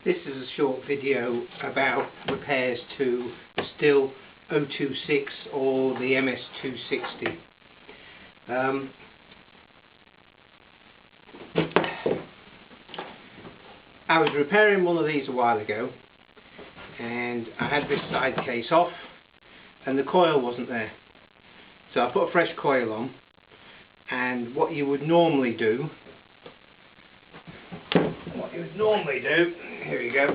This is a short video about repairs to the Stihl 026 or the MS260. I was repairing one of these a while ago and I had this side case off and the coil wasn't there. So I put a fresh coil on, and what you would normally do, here we go,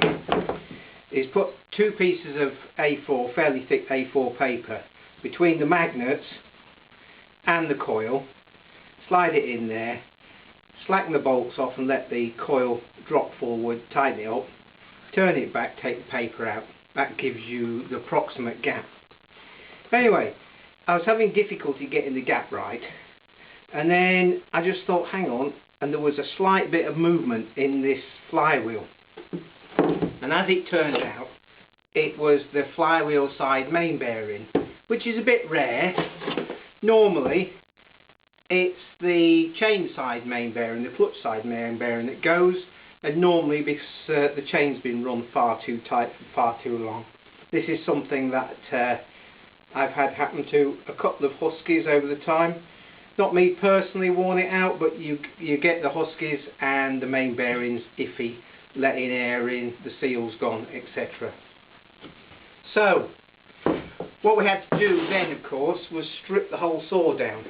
is put two pieces of A4, fairly thick A4 paper between the magnets and the coil, slide it in there, slacken the bolts off and let the coil drop forward, tighten it up, turn it back, take the paper out. That gives you the approximate gap. Anyway, I was having difficulty getting the gap right, and then I just thought, hang on, and there was a slight bit of movement in this flywheel, and as it turned out, it was the flywheel side main bearing, which is a bit rare. Normally it's the chain side main bearing, the clutch side main bearing that goes, and normally because the chain's been run far too tight for far too long. This is something that I've had happen to a couple of Huskies over the time. Not me personally worn it out, but you get the Huskies and the main bearings iffy, letting air in, the seal's gone, etc. So what we had to do then, of course, was strip the whole saw down.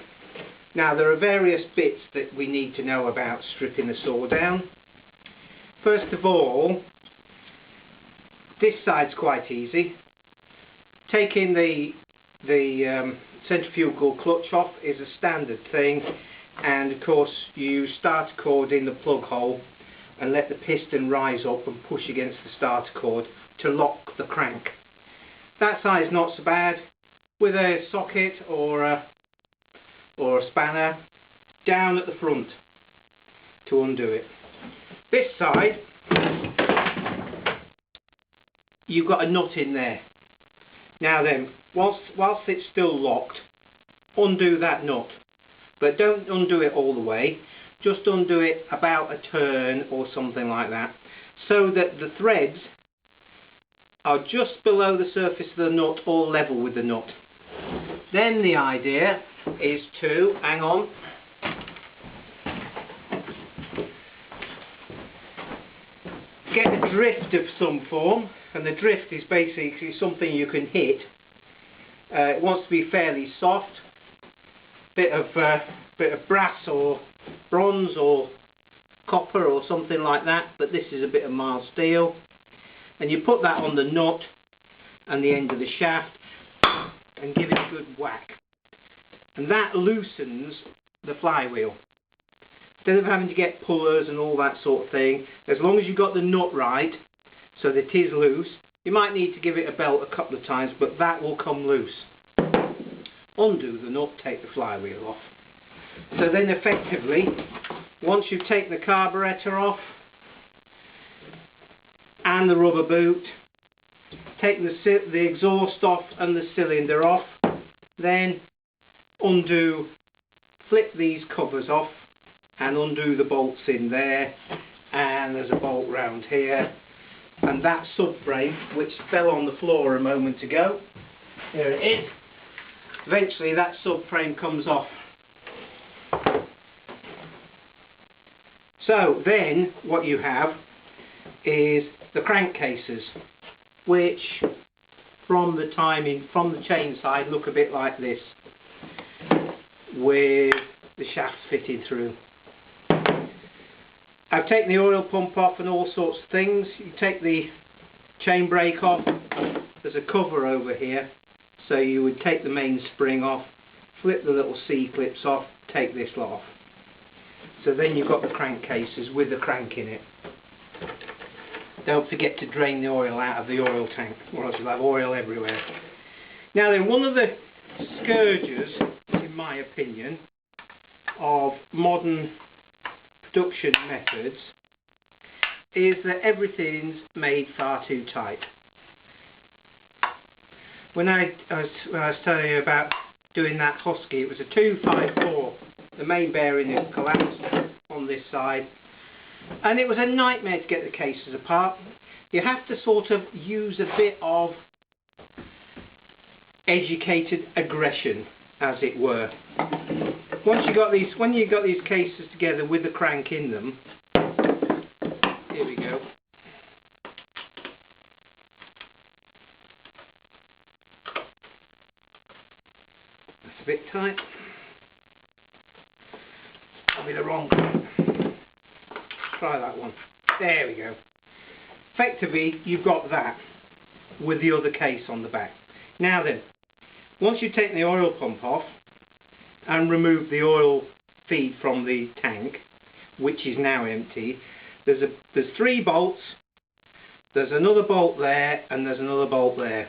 Now there are various bits that we need to know about stripping the saw down. First of all, this side's quite easy. Taking the centrifugal clutch off is a standard thing, and of course you starter cord in the plug hole and let the piston rise up and push against the starter cord to lock the crank. That side's not so bad. With a socket or a spanner down at the front to undo it. This side, you've got a nut in there. Now then, whilst it's still locked, undo that nut, but don't undo it all the way, just undo it about a turn or something like that, so that the threads are just below the surface of the nut or level with the nut. Then the idea is to, hang on, get a drift of some form, and the drift is basically something you can hit. It wants to be fairly soft, bit of brass or bronze or copper or something like that, but this is a bit of mild steel, and you put that on the nut and the end of the shaft and give it a good whack, and that loosens the flywheel. Instead of having to get pullers and all that sort of thing, as long as you've got the nut right so that it is loose, you might need to give it a belt a couple of times, but that will come loose. Undo the nut, take the flywheel off. So then effectively, once you've taken the carburetor off and the rubber boot, taken the exhaust off and the cylinder off, then undo, flip these covers off and undo the bolts in there, and there's a bolt round here, and that subframe which fell on the floor a moment ago, here it is. Eventually that subframe comes off. So then what you have is the crankcases, which from the chain side look a bit like this, with the shafts fitted through. I've taken the oil pump off and all sorts of things. You take the chain brake off, there's a cover over here, so you would take the main spring off, flip the little C-clips off, take this lot off. So then you've got the crankcases with the crank in it. Don't forget to drain the oil out of the oil tank, or else you'll have oil everywhere. Now then, one of the scourges, in my opinion, of modern production methods is that everything's made far too tight. When I was telling you about doing that Husky, it was a 254. The main bearing had collapsed on this side, and it was a nightmare to get the cases apart. you have to sort of use a bit of educated aggression, as it were. Once you got these, when you got these cases together with the crank in them, here we go. That's a bit tight. That'll be the wrong one. Try that one. There we go. Effectively, you've got that with the other case on the back. Now then, once you've taken the oil pump off and removed the oil feed from the tank, which is now empty, there's 3 bolts, there's another bolt there, and there's another bolt there.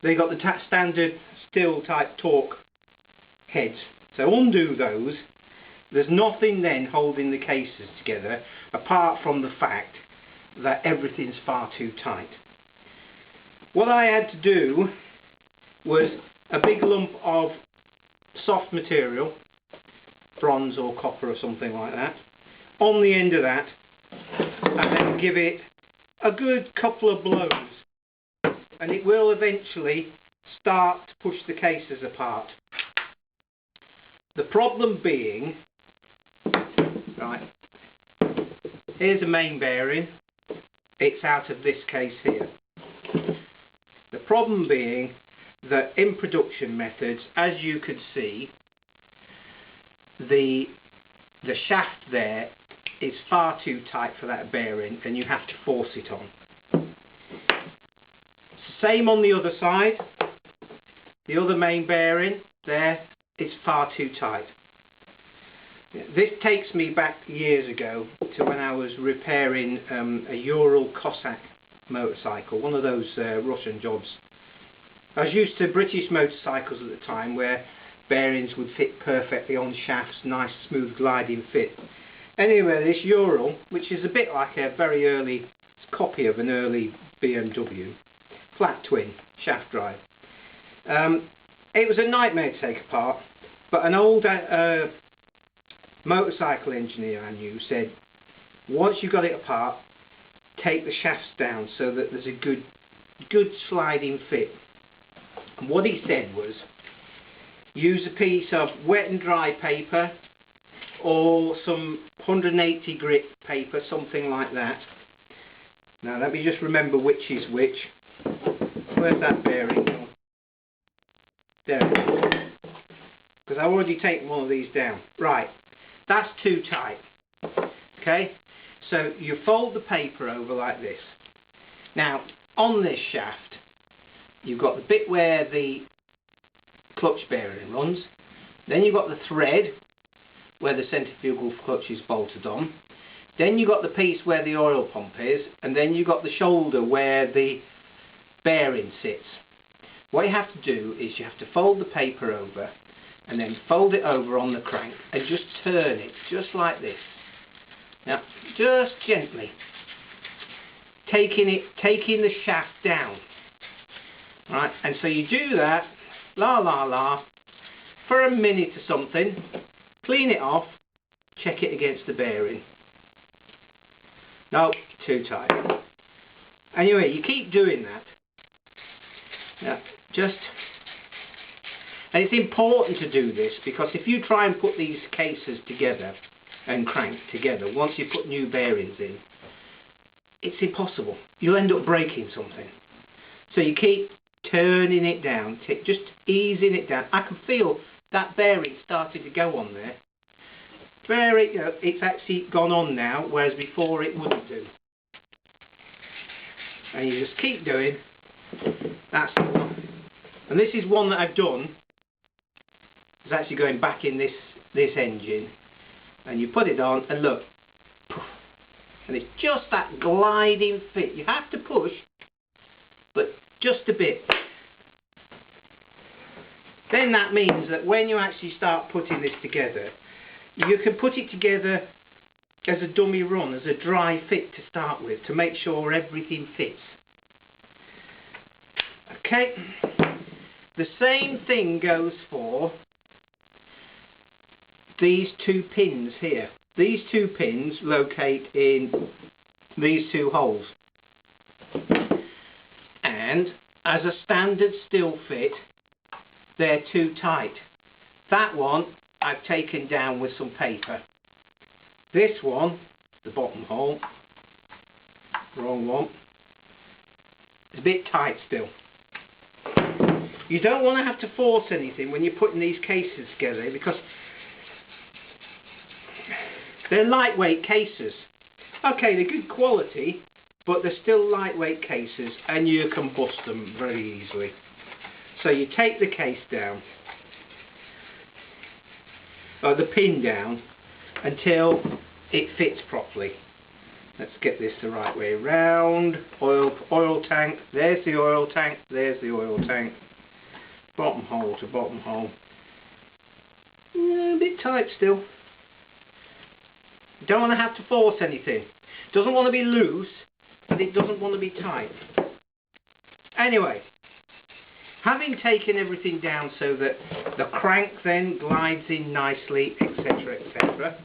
They got the standard Stihl type torque heads. So undo those. There's nothing then holding the cases together apart from the fact that everything's far too tight. What I had to do was a big lump of soft material, bronze or copper or something like that, on the end of that, and then give it a good couple of blows, and it will eventually start to push the cases apart. The problem being, right, here's a main bearing, it's out of this case here. The problem being that in production methods, as you could see, the shaft there is far too tight for that bearing, and you have to force it on. Same on the other side. The other main bearing there is far too tight. This takes me back years ago to when I was repairing a Ural Cossack motorcycle, one of those Russian jobs. I was used to British motorcycles at the time where bearings would fit perfectly on shafts, nice smooth gliding fit. Anyway, this Ural, which is a bit like a very early copy of an early BMW, flat twin shaft drive. It was a nightmare to take apart, but an old motorcycle engineer I knew said, once you got it apart, take the shafts down so that there's a good sliding fit. And what he said was, use a piece of wet and dry paper or some 180 grit paper, something like that. Now let me just remember which is which. Where's that bearing gone? There it is. Because I've already taken one of these down. Right, that's too tight. Okay, so you fold the paper over like this. Now on this shaft you've got the bit where the clutch bearing runs, then you've got the thread where the centrifugal clutch is bolted on, then you've got the piece where the oil pump is, and then you've got the shoulder where the bearing sits. What you have to do is you have to fold the paper over and then fold it over on the crank and just turn it just like this. Now just gently taking the shaft down, right? And so you do that, la la la, for a minute or something, clean it off, check it against the bearing. No, too tight. Anyway, you keep doing that. Now, and it's important to do this because if you try and put these cases together and crank together, once you put new bearings in, it's impossible. You'll end up breaking something. So you keep turning it down, just easing it down. I can feel that bearing starting to go on there. It's actually gone on now, whereas before it wouldn't do. And you just keep doing. That's the one. And this is one that I've done. It's actually going back in this engine. And you put it on and look. And it's just that gliding fit. You have to push, but just a bit. Then that means that when you actually start putting this together, you can put it together as a dummy run, as a dry fit to start with, to make sure everything fits. Okay, the same thing goes for these 2 pins here. These 2 pins locate in these 2 holes. as a standard Stihl fit, they're too tight. That one I've taken down with some paper. This one, the bottom hole, wrong one, it's a bit tight still. You don't want to have to force anything when you're putting these cases together, because they're lightweight cases. Okay, they're good quality, but they're still lightweight cases and you can bust them very easily. So you take the case down, or the pin down, until it fits properly. Let's get this the right way round. Oil tank, there's the oil tank, there's the oil tank. Bottom hole to bottom hole. A bit tight still. You don't want to have to force anything. It doesn't want to be loose, but it doesn't want to be tight. Anyway, having taken everything down so that the crank then glides in nicely, etc., etc.,